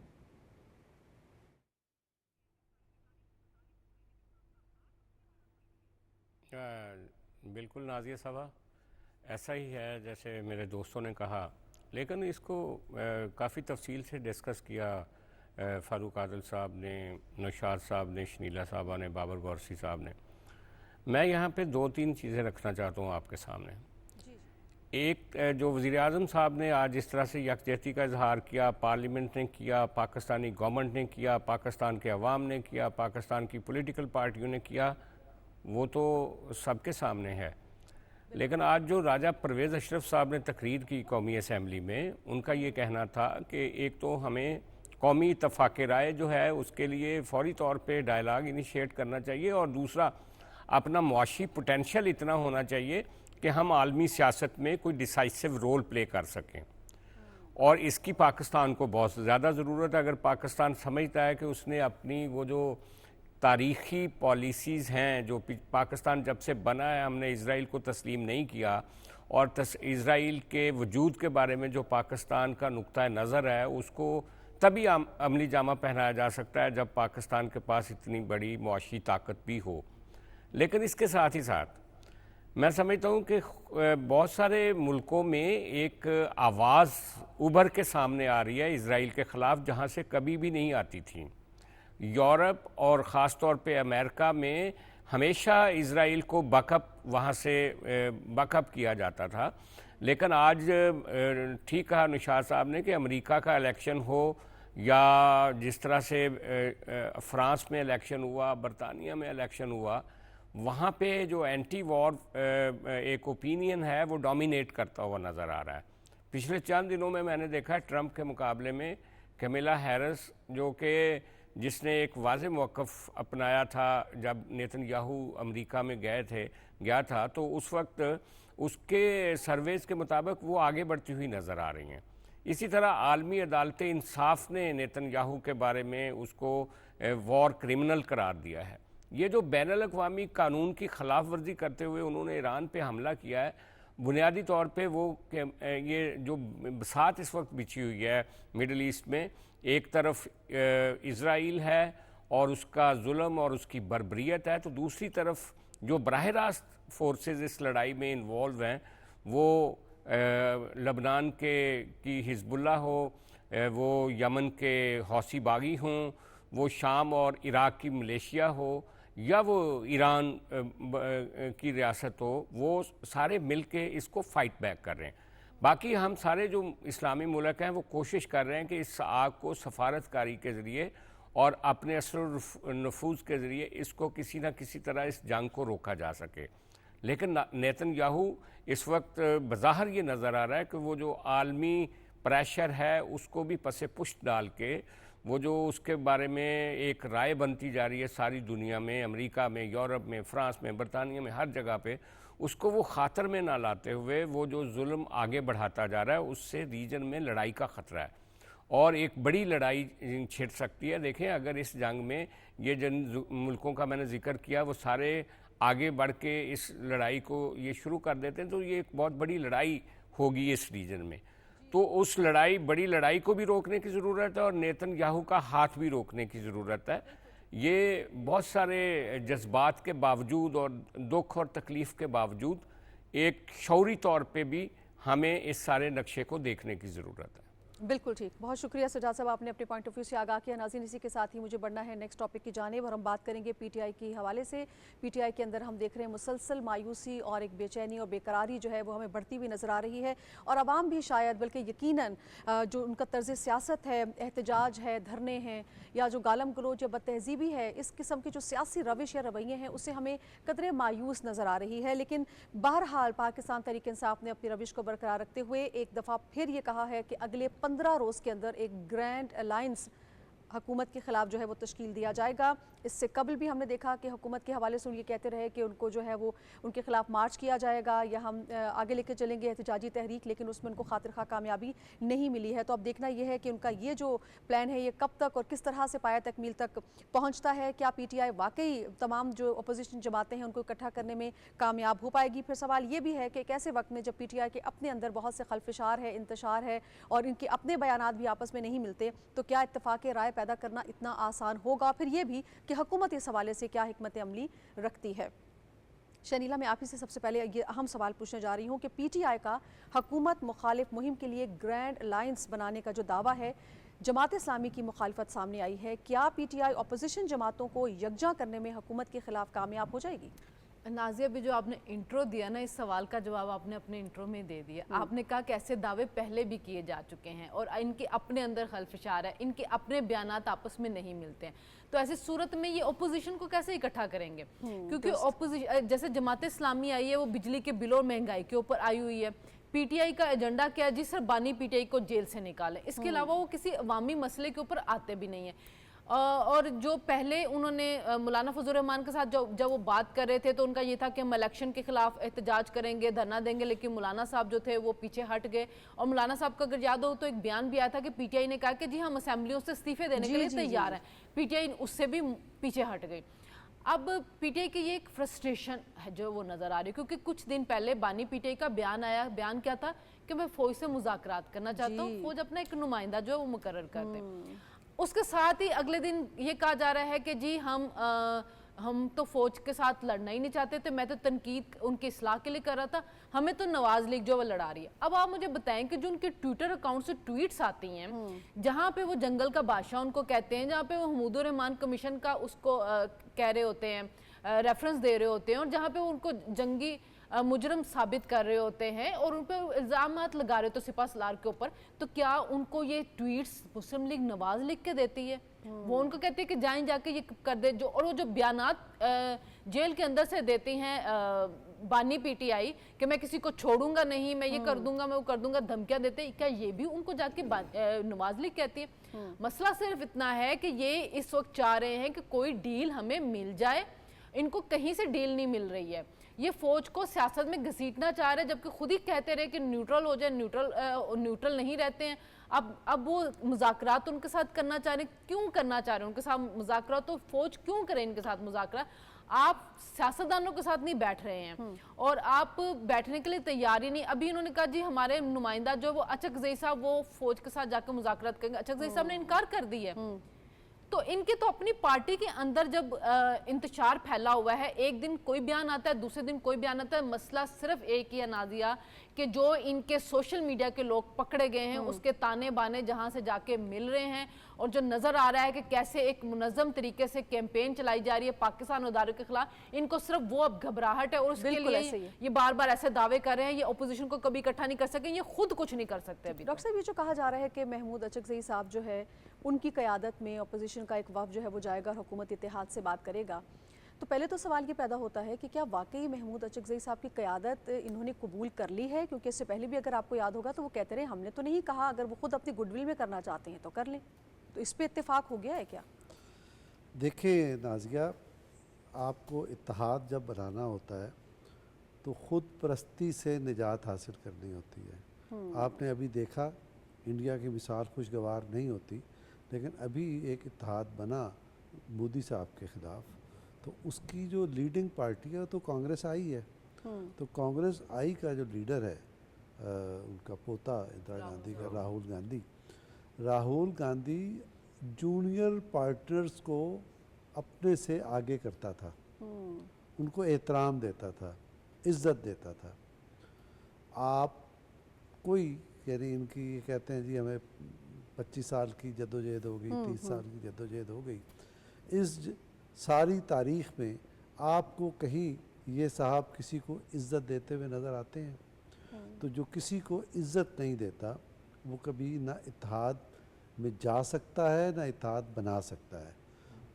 बिल्कुल नाज़िया साहबा, ऐसा ही है जैसे मेरे दोस्तों ने कहा, लेकिन इसको काफ़ी तफसील से डिस्कस किया फ़ारूक आदिल साहब ने, नौशाद साहब ने, शनीला साहबा ने, बाबर गौरसी साहब ने। मैं यहाँ पे दो तीन चीज़ें रखना चाहता हूँ आपके सामने। एक, जो वज़ीर आज़म साहब ने आज इस तरह से यकजहती का इजहार किया, पार्लियामेंट ने किया, पाकिस्तानी गवर्नमेंट ने किया, पाकिस्तान के अवाम ने किया, पाकिस्तान की पॉलिटिकल पार्टियों ने किया, वो तो सबके सामने है। लेकिन आज जो राजा परवेज़ अशरफ साहब ने तकरीर की कौमी असम्बली में, उनका ये कहना था कि एक तो हमें कौमी इत्तफ़ाक़ राय जो है उसके लिए फ़ौरी तौर पे डायलाग इनिशिएट करना चाहिए, और दूसरा अपना मुआशी पोटेंशियल इतना होना चाहिए कि हम आलमी सियासत में कोई डिसाइसिव रोल प्ले कर सकें, और इसकी पाकिस्तान को बहुत ज़्यादा ज़रूरत है। अगर पाकिस्तान समझता है कि उसने अपनी वो जो तारीख़ी पॉलिसीज़ हैं, जो पाकिस्तान जब से बना है हमने इसराइल को तस्लीम नहीं किया, और इसराइल के वजूद के बारे में जो पाकिस्तान का नुक्ता नज़र है उसको तभी अमली जामा पहनाया जा सकता है जब पाकिस्तान के पास इतनी बड़ी मुआशी ताकत भी हो। लेकिन इसके साथ ही साथ मैं समझता हूँ कि बहुत सारे मुल्कों में एक आवाज़ उभर के सामने आ रही है इसराइल के ख़िलाफ़, जहाँ से कभी भी नहीं आती थी। यूरोप और ख़ास तौर पे अमेरिका में हमेशा इसराइल को बकअप वहाँ से बकअप किया जाता था, लेकिन आज ठीक कहा निशात साहब ने कि अमेरिका का इलेक्शन हो या जिस तरह से फ्रांस में इलेक्शन हुआ, बरतानिया में इलेक्शन हुआ, वहाँ पे जो एंटी वॉर एक ओपिनियन है वो डोमिनेट करता हुआ नज़र आ रहा है। पिछले चंद दिनों में मैंने देखा ट्रंप के मुकाबले में कमिला हैरिस, जो कि जिसने एक वाज़े मौक़िफ़ अपनाया था जब नेतन्याहू अमेरिका में गया था, तो उस वक्त उसके सर्वेज़ के मुताबिक वो आगे बढ़ती हुई नज़र आ रही हैं। इसी तरह आलमी अदालत इंसाफ ने नेतन्याहू के बारे में उसको वॉर क्रिमिनल करार दिया है। ये जो बैनुल-अक़वामी कानून की खिलाफ वर्जी करते हुए उन्होंने ईरान पे हमला किया है, बुनियादी तौर पे वो ये जो बसात इस वक्त बिछी हुई है मिडल ईस्ट में, एक तरफ इज़राइल है और उसका जुल्म और उसकी बर्बरियत है, तो दूसरी तरफ जो बराह रास्त फोर्सेस इस लड़ाई में इन्वॉल्व हैं वो लबनान की हिजबुल्लाह हो, वो यमन के हौसी बागी हों, वो शाम और इराक़ की मलेशिया हो, या वो ईरान की रियासत हो, वो सारे मिल के इसको फ़ाइट बैक कर रहे हैं। बाकी हम सारे जो इस्लामी मुल्क हैं वो कोशिश कर रहे हैं कि इस आग को सफारतकारी के ज़रिए और अपने असर नफूज़ के ज़रिए इसको किसी न किसी तरह इस जंग को रोका जा सके। लेकिन नेतन्याहू इस वक्त बज़ाहिर ये नज़र आ रहा है कि वो जो आलमी प्रेशर है उसको भी पसे पुष्ट डाल के वो जो उसके बारे में एक राय बनती जा रही है सारी दुनिया में, अमेरिका में, यूरोप में, फ्रांस में, बरतानिया में, हर जगह पे, उसको वो ख़ातर में ना लाते हुए वो जो जुल्म आगे बढ़ाता जा रहा है उससे रीजन में लड़ाई का ख़तरा है और एक बड़ी लड़ाई छिड़ सकती है। देखें, अगर इस जंग में ये जिन मुल्कों का मैंने जिक्र किया वो सारे आगे बढ़ के इस लड़ाई को ये शुरू कर देते हैं तो ये एक बहुत बड़ी लड़ाई होगी इस रीजन में। तो उस बड़ी लड़ाई को भी रोकने की ज़रूरत है और नेतन्याहू का हाथ भी रोकने की ज़रूरत है। ये बहुत सारे जज्बात के बावजूद और दुख और तकलीफ़ के बावजूद एक शौरी तौर पे भी हमें इस सारे नक्शे को देखने की ज़रूरत है। बिल्कुल ठीक, बहुत शुक्रिया सजाद साहब, आपने अपने पॉइंट ऑफ व्यू से आगाह किया। नाज़रीन, इसी के साथ ही मुझे बढ़ना है नेक्स्ट टॉपिक की जानिब और हम बात करेंगे पीटीआई के हवाले से। पीटीआई के अंदर हम देख रहे हैं मुसलसल मायूसी और एक बेचैनी और बेकरारी जो है वो हमें बढ़ती हुई नज़र आ रही है और आवाम भी शायद बल्कि यकीनन जो उनका तर्ज सियासत है, एहतजाज है, धरने हैं या जो गालम गलोच या बदतहजीबी है, इस किस्म की जो सियासी रविश या रवैये हैं उससे हमें कदरे मायूस नज़र आ रही है। लेकिन बहरहाल पाकिस्तान तहरीक इंसाफ ने अपनी रविश को बरकरार रखते हुए एक दफ़ा फिर ये कहा है कि अगले 15 रोज़ के अंदर एक ग्रैंड अलायंस हुकूमत के खिलाफ जो है वो तश्कील दिया जाएगा। इससे कबल भी हमने देखा कि हुकूमत के हवाले से ये कहते रहे कि उनको जो है वो उनके खिलाफ मार्च किया जाएगा या हम आगे लेके चलेंगे एहतजाजी तहरीक, लेकिन उसमें उनको खातिर खा कामयाबी नहीं मिली है। तो अब देखना यह है कि उनका ये जो प्लान है ये कब तक और किस तरह से पाया तकमील तक पहुँचता है। क्या पीटीआई वाकई तमाम जो अपोजिशन जमातें हैं उनको इकट्ठा करने में कामयाब हो पाएगी? फिर सवाल ये भी है कि एक ऐसे वक्त में जब पीटीआई के अपने अंदर बहुत से खलफिशार है, इंतशार है और इनके अपने बयानात भी आपस में नहीं मिलते, तो क्या इत्तफाक राय पैदा करना इतना आसान होगा? फिर ये भी कि हुकूमत इस हवाले से क्या हिकमत अमली रखती है। शनीला, मैं आप ही से सबसे पहले ये अहम सवाल पूछने जा रही हूँ कि पीटीआई का हुकूमत मुखालिफ मुहिम के लिए ग्रैंड अलायंस बनाने का जो दावा है, जमात इस्लामी की मुखालफत सामने आई है, क्या पीटीआई अपोजिशन जमातों को यकजा करने में हुकूमत के खिलाफ कामयाब हो जाएगी? नाजिया, भी जो आपने इंट्रो दिया ना, इस सवाल का जवाब आपने अपने इंट्रो में दे दिया। आपने कहा कि ऐसे दावे पहले भी किए जा चुके हैं और इनके अपने अंदर खलफिशार है, इनके अपने बयानात आपस में नहीं मिलते हैं। तो ऐसी सूरत में ये ओपोजिशन को कैसे इकट्ठा करेंगे? क्योंकि ओपोजिशन जैसे जमात इस्लामी आई है वो बिजली के बिल और महंगाई के ऊपर आई हुई है। पीटीआई का एजेंडा क्या है जी? सर, बानी पीटीआई को जेल से निकालें। इसके अलावा वो किसी अवामी मसले के ऊपर आते भी नहीं है। और जो पहले उन्होंने मौलाना फजल रहमान के साथ जब वो बात कर रहे थे तो उनका ये था कि हम इलेक्शन के खिलाफ एहतजाज करेंगे, धरना देंगे, लेकिन मौलाना साहब जो थे वो पीछे हट गए। और मौलाना साहब का अगर याद हो तो एक बयान भी आया था कि पीटीआई ने कहा कि जी हम असेंबलियों से इस्तीफे देने के लिए तैयार हैं। पीटीआई उससे भी पीछे हट गई। अब पीटीआई की ये एक फ्रस्ट्रेशन है जो वो नज़र आ रही है, क्योंकि कुछ दिन पहले बानी पीटीआई का बयान आया। बयान क्या था कि मैं फ़ौज से मुज़ाकरात करना चाहता हूँ, फ़ौज अपना एक नुमाइंदा जो है वो मुकर्रर कर दे। उसके साथ ही अगले दिन ये कहा जा रहा है कि जी हम तो फौज के साथ लड़ना ही नहीं चाहते थे, मैं तो तनकीद उनकी इस्लाह के लिए कर रहा था, हमें तो नवाज लीग जो वो लड़ा रही है। अब आप मुझे बताएं कि जो उनके ट्विटर अकाउंट से ट्वीट्स आती हैं जहां पे वो जंगल का बादशाह उनको कहते हैं, जहां पे वो हमूदुर रहमान कमीशन का उसको कह रहे होते हैं, रेफरेंस दे रहे होते हैं, और जहां पे वो उनको जंगी मुजरम साबित कर रहे होते हैं और उन पर इल्ज़ाम लगा रहे होते सिपा सलार के ऊपर, तो क्या उनको ये ट्वीट्स मुस्लिम लीग नवाज लिख के देती है? वो उनको कहते हैं कि जाएं जाके ये कर दे जो, और वो जो बयानात जेल के अंदर से देती हैं बानी पीटीआई कि मैं किसी को छोड़ूंगा नहीं, मैं ये कर दूंगा, मैं वो कर दूंगा, धमकियां देते हैं, क्या ये भी उनको जाके नवाज लीग कहती है? मसला सिर्फ इतना है कि ये इस वक्त चाह रहे हैं कि कोई डील हमें मिल जाए, इनको कहीं से डील नहीं मिल रही है। ये फौज को सियासत में घसीटना चाह रहे हैं, जबकि खुद ही कहते रहे कि न्यूट्रल हो जाए, न्यूट्रल नहीं रहते हैं। अब वो मुज़ाकरात उनके साथ करना चाह रहे हैं। क्यों करना चाह रहे हैं उनके साथ मुज़ाकरात? तो फौज क्यों करे इनके साथ मुज़ाकरात? आप सियासतदानों के साथ नहीं बैठ रहे हैं और आप बैठने के लिए तैयार ही नहीं। अभी इन्होंने कहा जी हमारे नुमाइंदा जो वो अचकज़ई साहब वो फौज के साथ जाकर मुज़ाकरात करेंगे। अचकज़ई साहब ने इनकार कर दी है। तो इनके तो अपनी पार्टी के अंदर जब इंतशार फैला हुआ है, एक दिन कोई बयान आता है, दूसरे दिन कोई बयान आता है। मसला सिर्फ एक ही है नाजिया कि जो इनके सोशल मीडिया के लोग पकड़े गए हैं उसके ताने बाने जहां से जाके मिल रहे हैं, और जो नजर आ रहा है कि कैसे एक मुनज़्ज़म तरीके से कैंपेन चलाई जा रही है पाकिस्तान उदारों के खिलाफ, इनको सिर्फ वो अब घबराहट है और उसके लिए ये बार बार ऐसे दावे कर रहे हैं। ये अपोजिशन को कभी इकट्ठा नहीं कर सके, ये खुद कुछ नहीं कर सकते। अभी डॉक्टर साहब, ये जो कहा जा रहा है कि महमूद अचकज़ई साहब जो है उनकी क़यादत में अपोजिशन का एक वफ़द जो है वो जाएगा, हुकूमत इत्तेहाद से बात करेगा, तो पहले तो सवाल ये पैदा होता है कि क्या वाकई महमूद अचकज़ई साहब की क़यादत इन्होंने कबूल कर ली है? क्योंकि इससे पहले भी अगर आपको याद होगा तो वो कहते रहे हमने तो नहीं कहा, अगर वो खुद अपनी गुडविल में करना चाहते हैं तो कर लें। तो इस पर इत्तेफाक हो गया है क्या? देखिए नाजिया, आपको इत्तेहाद जब बनाना होता है तो ख़ुद परस्ती से निजात हासिल करनी होती है। आपने अभी देखा इंडिया की मिसाल खुशगवार नहीं होती, लेकिन अभी एक इत्तेहाद बना मोदी साहब के ख़िलाफ़, तो उसकी जो लीडिंग पार्टी है तो कांग्रेस आई है। तो कांग्रेस आई का जो लीडर है उनका पोता इंदिरा गांधी का, राहुल गांधी जूनियर पार्टनर्स को अपने से आगे करता था, उनको एहतराम देता था, इज्जत देता था। आप कोई यानी इनकी ये कहते हैं जी हमें 25 साल की जद्दोजहद हो गई, 30 साल की जद्दोजहद हो गई। इस सारी तारीख़ में आपको कहीं ये साहब किसी को इज़्ज़त देते हुए नज़र आते हैं? तो जो किसी को इज़्ज़त नहीं देता वो कभी ना इत्तेहाद में जा सकता है ना इत्तेहाद बना सकता है।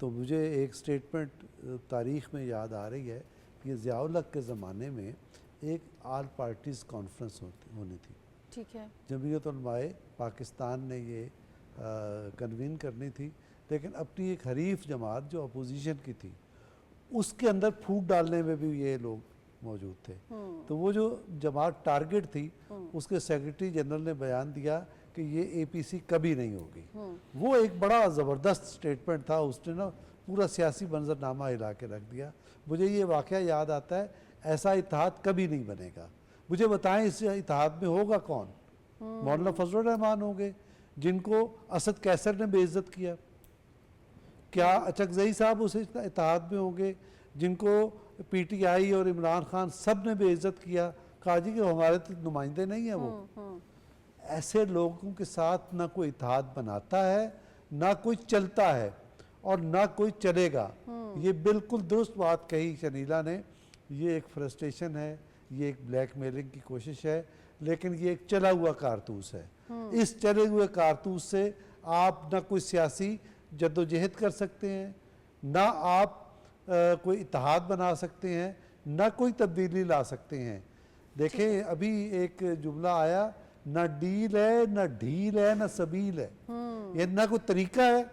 तो मुझे एक स्टेटमेंट तारीख़ में याद आ रही है कि ज़िया-उल हक के ज़माने में एक ऑल पार्टीज़ कॉन्फ्रेंस होनी थी। ठीक है। जमीयत उलमाए पाकिस्तान ने ये कन्वीन करनी थी, लेकिन अपनी एक हरीफ जमात जो अपोजिशन की थी उसके अंदर फूट डालने में भी ये लोग मौजूद थे। तो वो जो जमात टारगेट थी उसके सेक्रेटरी जनरल ने बयान दिया कि ये APC कभी नहीं होगी। वो एक बड़ा ज़बरदस्त स्टेटमेंट था, उसने ना पूरा सियासी मंजरनामा हिला के रख दिया। मुझे ये वाक़या याद आता है, ऐसा इत्तेहाद कभी नहीं बनेगा। मुझे बताएं इस इत्तेहाद में होगा कौन? मौलाना फजलुर रहमान होंगे जिनको असद कैसर ने बेइज्जत किया? क्या अचकज़ई साहब उस इत्तेहाद में होंगे जिनको PTI और इमरान खान सब ने बेइज्जत किया? कहा जी कि हमारे तो नुमाइंदे नहीं हैं वो। ऐसे लोगों के साथ ना कोई इत्तेहाद बनाता है, ना कोई चलता है और ना कोई चलेगा। ये बिल्कुल दुरुस्त बात कही शनीला ने। ये एक फ्रस्ट्रेशन है, ये एक ब्लैकमेलिंग की कोशिश है, लेकिन ये एक चला हुआ कारतूस है। इस चले हुए कारतूस से आप ना कोई सियासी जद्दोजहद कर सकते हैं, ना आप कोई इत्तेहाद बना सकते हैं, ना कोई तब्दीली ला सकते हैं। देखें अभी एक जुमला आया, ना डील है ना ढील है ना सबील है। ये ना कोई तरीका है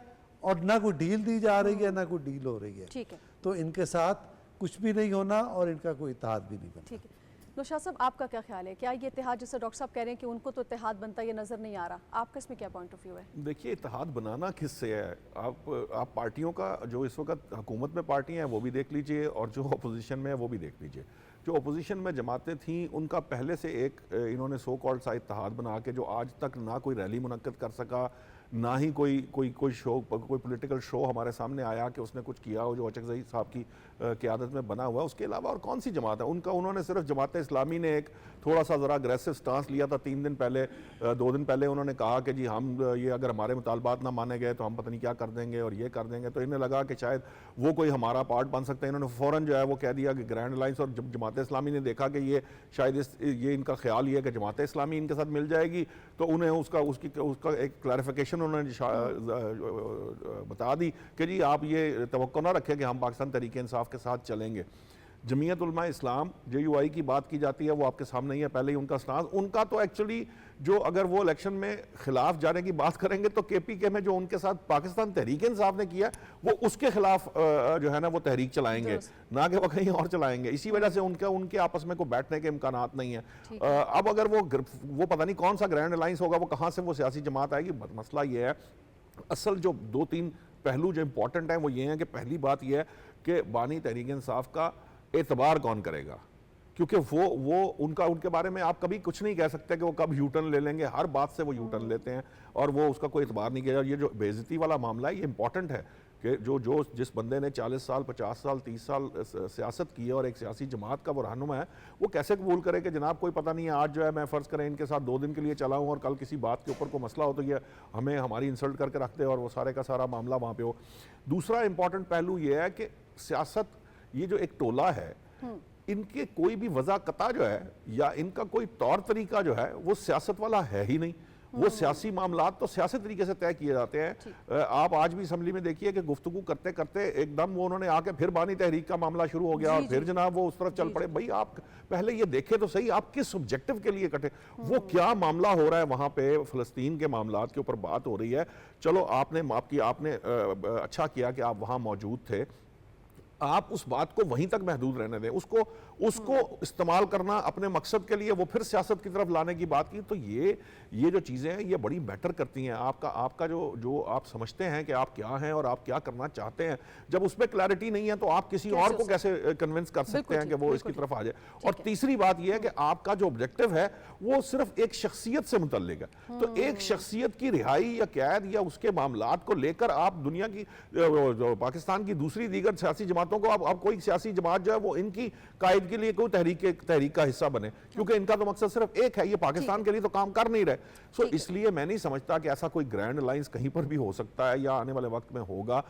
और ना कोई डील दी जा रही है ना कोई डील हो रही है। ठीक है। तो इनके साथ कुछ भी नहीं होना और इनका कोई इत्तेहाद भी नहीं बनना। ठीक है। नौशाद साहब, आपका क्या ख्याल है? क्या ये इत्तेहाद, जैसे डॉक्टर साहब कह रहे हैं कि उनको तो इत्तेहाद बनता ये नज़र नहीं आ रहा, आपका इसमें क्या पॉइंट ऑफ व्यू है? देखिए, इत्तेहाद बनाना किससे है? आप पार्टियों का, जो इस वक्त हुकूमत में पार्टियां हैं वो भी देख लीजिए और जो अपोजिशन में है वो भी देख लीजिए। जो अपोजिशन में जमातें थीं उनका पहले से एक इन्होंने सो कॉल्ड सा इत्तेहाद बना के, जो आज तक ना कोई रैली मुनक्कद कर सका, ना ही कोई शो, कोई पॉलिटिकल शो हमारे सामने आया कि उसने कुछ किया हो जो अचकज़ई साहब की क़यादत में बना हुआ। उसके अलावा और कौन सी जमात है उन्होंने सिर्फ जमात इस्लामी ने एक थोड़ा सा ज़रा अग्रेसिव स्टांस लिया था 3 दिन पहले, 2 दिन पहले उन्होंने कहा कि जी हम ये अगर हमारे मुतालबात ना माने गए तो हम पता नहीं क्या कर देंगे और ये कर देंगे। तो इन्हें लगा कि शायद वो कोई हमारा पार्ट बन सकते हैं। इन्होंने फ़ौरन जो है वो कह दिया कि ग्रैंड अलायंस, और जब जमात इस्लामी ने देखा कि ये शायद ये इनका ख्याल ये है कि जमात इस्लामी इनके साथ मिल जाएगी, तो उन्हें उसका एक क्लैरिफिकेशन उन्होंने बता दी कि जी आप ये तवक्को ना रखें कि हम पाकिस्तान तहरीक इंसाफ के साथ चलेंगे। जमीयत उलमा इस्लाम JUI की बात की जाती है, वो आपके सामने ही है, पहले ही उनका स्टांस। उनका तो एक्चुअली जो, अगर वो इलेक्शन में खिलाफ जाने की बात करेंगे तो KPK में जो उनके साथ पाकिस्तान तहरीक इंसाफ ने किया वो उसके खिलाफ जो है ना वो तहरीक चलाएंगे, ना कि वो कहीं और चलाएंगे। इसी वजह से उनके आपस में कोई बैठने के इम्कानात नहीं है। अब अगर वो पता नहीं कौन सा ग्रैंड अलायंस होगा, वो कहाँ से वो सियासी जमात आएगी। मसला ये है, असल जो 2-3 पहलू जो इंपॉर्टेंट हैं वो ये हैं कि पहली बात ये है कि बानी तहरीक इंसाफ का एतबार कौन करेगा, क्योंकि वो उनके बारे में आप कभी कुछ नहीं कह सकते कि वो कब यूटर्न ले लेंगे। हर बात से वो यूटर्न लेते हैं और वो उसका कोई एतबार नहीं किया। ये जो बेइज्जती वाला मामला है ये इंपॉर्टेंट है कि जिस बंदे ने 40 साल 50 साल 30 साल सियासत की है और एक सियासी जमात का वो रहनुमा है, वो कैसे कबूल करे कि जनाब कोई पता नहीं है, आज जो है मैं फ़र्ज़ करें इनके साथ 2 दिन के लिए चला हूँ और कल किसी बात के ऊपर कोई मसला हो तो ये हमारी इंसल्ट करके रखते और वो सारे का सारा मामला वहाँ पे हो। दूसरा इंपॉर्टेंट पहलू ये है कि सियासत, ये जो एक टोला है, इनके कोई भी वज़ाक़ता जो है या इनका कोई तौर तरीका जो है वो सियासत वाला है ही नहीं। वो सियासी मामलात तो सियासी तरीके से तय किए जाते हैं। आप आज भी असम्बली में देखिए कि गुफ्तगू करते करते एकदम वो उन्होंने आके फिर बानी तहरीक का मामला शुरू हो गया और फिर जनाब वो उस तरफ चल पड़े। भाई आप पहले ये देखें तो सही, आप किस ऑब्जेक्टिव के लिए कटे, वो क्या मामला हो रहा है वहाँ पे, फ़लस्तीन के मामलात के ऊपर बात हो रही है। चलो आपने अच्छा किया कि आप वहाँ मौजूद थे, आप उस बात को वहीं तक महदूद रहने दें, उसको इस्तेमाल करना अपने मकसद के लिए, वो फिर सियासत की तरफ लाने की बात की। तो ये जो चीज़ें हैं ये बड़ी मैटर करती हैं। आपका जो आप समझते हैं कि आप क्या हैं और आप क्या करना चाहते हैं, जब उसमें क्लैरिटी नहीं है तो आप किसी और को कैसे कन्विंस कर सकते हैं कि वो इसकी तरफ आ जाए। और तीसरी बात यह है कि आपका जो ऑब्जेक्टिव है वो सिर्फ एक शख्सियत से मुतल्लिक है। तो एक शख्सियत की रिहाई या कैद या उसके मामलात को लेकर आप दुनिया की पाकिस्तान की दूसरी दीगर सियासी जमातों जमातों को अब कोई सियासी जमात जो है वो इनकी कायद के लिए कोई तहरीक का हिस्सा बने, क्योंकि इनका तो मकसद सिर्फ एक है, ये पाकिस्तान के लिए तो काम कर नहीं रहे। सो इसलिए मैं नहीं समझता कि ऐसा कोई ग्रैंड अलायंस कहीं पर भी हो सकता है या आने वाले वक्त में होगा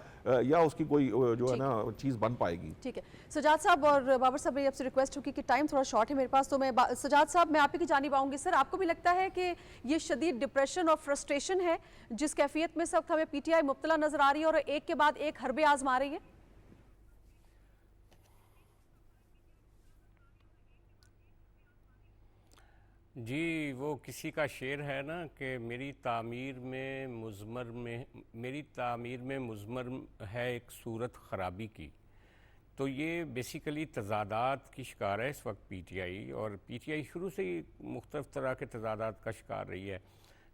या उसकी कोई जो है ना चीज बन पाएगी। ठीक है सजाद साहब और बाबर साहब, मेरी आपसे रिक्वेस्ट होगी कि टाइम थोड़ा शॉर्ट है मेरे पास, तो मैं सजाद साहब मैं आप ही की जानिब आऊंगी। सर, आपको भी लगता है कि ये शदीद डिप्रेशन और फ्रस्ट्रेशन है जिस कैफियत में इस वक्त हमें पीटीआई मुब्तला नजर आ रही है और एक के बाद एक हरबे आजमा रही है? जी, वो किसी का शेर है ना कि मेरी तामीर में मुज़मर है एक सूरत ख़राबी की। तो ये बेसिकली तज़ादात की शिकार है इस वक्त पीटीआई, और पीटीआई शुरू से ही मुख्तलिफ़ तरह के तज़ादात का शिकार रही है।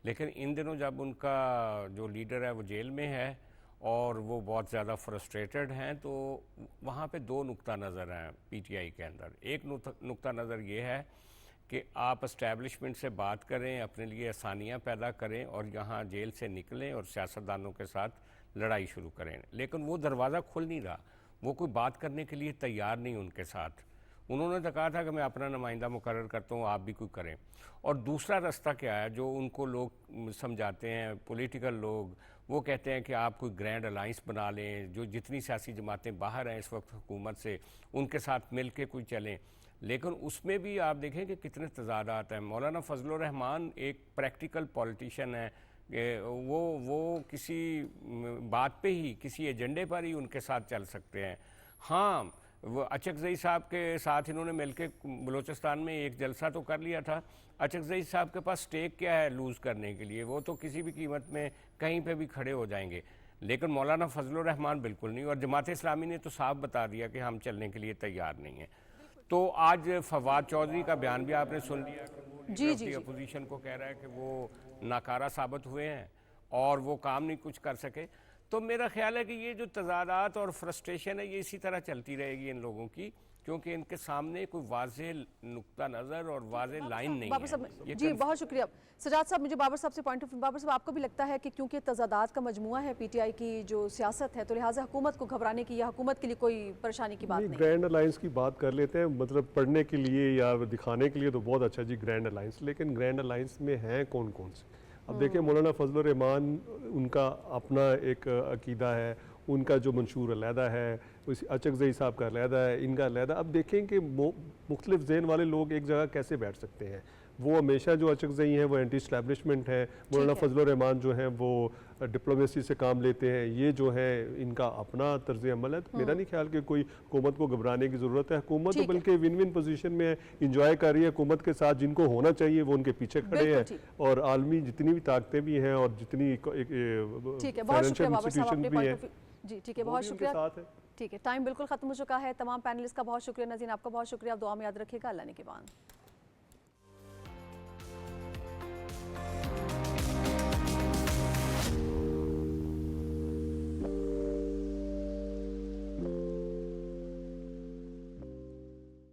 लेकिन इन दिनों जब उनका जो लीडर है वो जेल में है और वो बहुत ज़्यादा फ्रस्ट्रेटेड हैं, तो वहाँ पे दो नुक्ता नज़र हैं पीटीआई के अंदर। एक नुक्ता नज़र ये है कि आप इस्टेब्लिशमेंट से बात करें, अपने लिए आसानियाँ पैदा करें और यहाँ जेल से निकलें और सियासतदानों के साथ लड़ाई शुरू करें। लेकिन वो दरवाज़ा खुल नहीं रहा, वो कोई बात करने के लिए तैयार नहीं उनके साथ। उन्होंने तो कहा था कि मैं अपना नुमाइंदा मुकर्रर करता हूँ, आप भी कोई करें। और दूसरा रास्ता क्या है जो उनको लोग समझाते हैं, पॉलिटिकल लोग, वो कहते हैं कि आप कोई ग्रैंड अलाइंस बना लें, जो जितनी सियासी जमातें बाहर हैं इस वक्त हुकूमत से, उनके साथ मिल के कोई चलें। लेकिन उसमें भी आप देखें कि कितने तज़ादात हैं। मौलाना फजलुर रहमान एक प्रैक्टिकल पॉलिटिशियन है, वो किसी बात पे ही, किसी एजेंडे पर ही उनके साथ चल सकते हैं। हाँ, वो अचकज़ई साहब के साथ इन्होंने मिलके बलूचिस्तान में एक जलसा तो कर लिया था। अचकज़ई साहब के पास स्टेक क्या है लूज़ करने के लिए, वो तो किसी भी कीमत में कहीं पे भी खड़े हो जाएंगे। लेकिन मौलाना फजलुर रहमान बिल्कुल नहीं, और जमात इस्लामी ने तो साफ बता दिया कि हम चलने के लिए तैयार नहीं हैं। तो आज फवाद चौधरी का बयान भी आपने सुन लिया कि वो अपोजिशन को कह रहा है कि वो नाकारा साबित हुए हैं और वो काम नहीं कुछ कर सके। तो मेरा ख्याल है कि ये जो तज़ादात और फ्रस्ट्रेशन है ये इसी तरह चलती रहेगी इन लोगों की, क्योंकि इनके सामने कोई वाज़ेह नुक्ता नज़र और वाज़ेह लाइन नहीं है। जी बहुत शुक्रिया सजाद साहब। मुझे बाबर साहब से पॉइंट ऑफ व्यू, बाबर साहब आपको भी लगता है कि क्योंकि तज़ादात का मजमुआ है पीटीआई की जो सियासत है, तो लिहाजा हुकूमत को घबराने की या हुकूमत के लिए कोई परेशानी की बात नहीं? ग्रैंड अलायंस की बात कर लेते हैं, मतलब पढ़ने के लिए या दिखाने के लिए तो बहुत अच्छा जी ग्रैंड अलायंस, लेकिन ग्रैंड अलायंस में हैं कौन कौन से? अब देखिए मौलाना फजलुर रहमान, उनका अपना एक अकीदा है, उनका जो मंशूर अलहदा है, उस अचकज़ई साहब का अलहदा है, इनका अलहदा। अब देखें कि मुख्तलिफ ज़हन वाले लोग एक जगह कैसे बैठ सकते हैं। वो हमेशा जो अचकज़ई हैं वो एंटी इस्टेब्लिशमेंट है, मौलाना फजलुर रहमान जो हैं वो डिप्लोमेसी से काम लेते हैं, ये जो है इनका अपना तर्ज अमल है। तो मेरा नहीं ख्याल कि कोई हुकूमत को घबराने की ज़रूरत है। हुकूमत तो बल्कि विन विन पोजीशन में है, इंजॉय कर रही है हुकूमत के साथ। जिनको होना चाहिए वो उनके पीछे खड़े हैं, और आलमी जितनी भी ताकतें भी हैं और जितनी फाइनेंशियल इंस्टीट्यूशन भी हैं, जी ठीक है, बहुत शुक्रिया। ठीक है, टाइम बिल्कुल खत्म हो चुका है। तमाम पैनलिस्ट का बहुत शुक्रिया, नज़ीन आपका बहुत शुक्रिया। आप दुआ में याद रखिएगा। अल्लाह ने के बाद।